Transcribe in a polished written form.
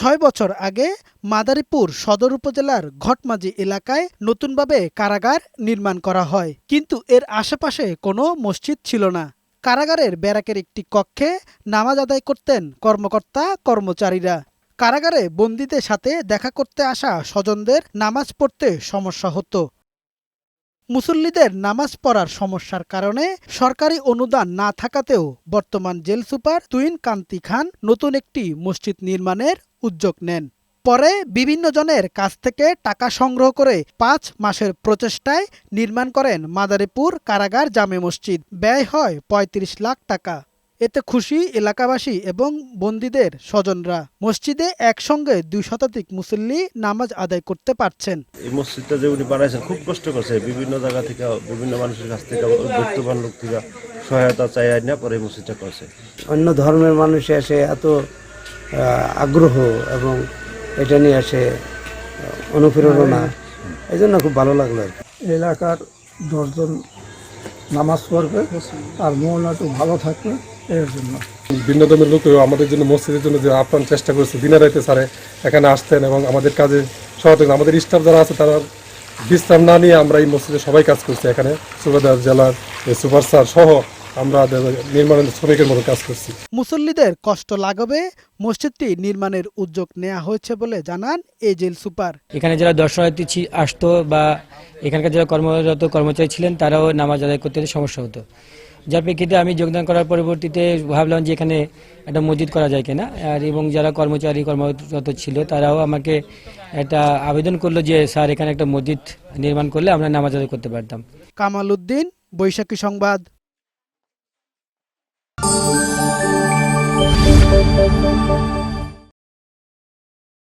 ৬ বছর আগে মাদারীপুর সদর উপজেলার ঘটমাঝি এলাকায় নতুনভাবে কারাগার নির্মাণ করা হয়, কিন্তু এর আশেপাশে কোনো মসজিদ ছিল না। কারাগারের ব্যারাকের একটি কক্ষে নামাজ আদায় করতেন কর্মকর্তা কর্মচারীরা। কারাগারে বন্দীদের সাথে দেখা করতে আসা স্বজনদের নামাজ পড়তে সমস্যা হতো। মুসল্লিদের নামাজ পড়ার সমস্যার কারণে সরকারি অনুদান না থাকাতেও বর্তমান জেল সুপার তুইন কান্তি খান নতুন একটি মসজিদ নির্মাণের উদ্যোগ নেন। পরে বিভিন্ন জনের কাছ থেকে টাকা সংগ্রহ করে ৫ মাসের প্রচেষ্টায় নির্মাণ করেন মাদারীপুর কারাগার জামে মসজিদ। ব্যয় হয় ৩৫ লাখ টাকা। এতে খুশি এলাকাবাসী এবং বন্দীদের স্বজনরা। মসজিদে একসঙ্গে ২ শতাধিক মুসল্লি নামাজ আদায় করতে পারছেন। এই মসজিদটা যে উনি বানাইছেন খুব কষ্ট করছে, বিভিন্ন জায়গা থেকে বিভিন্ন মানুষের কাছ থেকে বর্তমান লোক থেকে সহায়তা চাই না পরে এই মসজিদটা করছে। অন্য ধর্মের মানুষ এসে এত আগ্রহ এবং এটা নিয়ে এসে অনুপ্রেরণা, এই জন্য খুব ভালো লাগলো আর কি। এলাকার ১০ জন নামাজ পড়বে আর মন একটু ভালো থাকবে এর জন্য। ভিন্ন ধর্মের লোকেও আমাদের জন্য মসজিদের জন্য যে আপ্রাণ চেষ্টা করেছে, দিনে রাইতে স্যারে এখানে আসতেন এবং আমাদের কাজে সহযোগিতা, আমাদের স্টাফ যারা আছে তারা বিশ্রাম না নিয়ে আমরা এই মসজিদে সবাই কাজ করছি। এখানে সুবেদার জেলার সুপার স্যার সহ আমরা নির্মাণের শ্রমিকের মতো কাজ করছি। মুসল্লিদের কষ্ট লাঘবে মসজিদটি নির্মাণের উদ্যোগ নেওয়া হয়েছে বলে জানান এই জেল সুপার। এখানে যারা দর্শনার্থী আসতো বা এখানকার যারা কর্মরত কর্মচারী ছিলেন তারাও নামাজ আদায় করতে সমস্যা হতো, যার প্রেক্ষিতে আমি যোগদান করার পরবর্তীতে ভাবলাম যে এখানে একটা মসজিদ করা যায় কিনা, আর এবং যারা কর্মচারী কর্মরত ছিল তারাও আমাকে একটা আবেদন করলো যে স্যার এখানে একটা মসজিদ নির্মাণ করলে আমরা নামাজ আদায় করতে পারতাম। কামাল উদ্দিন, বৈশাখী সংবাদ।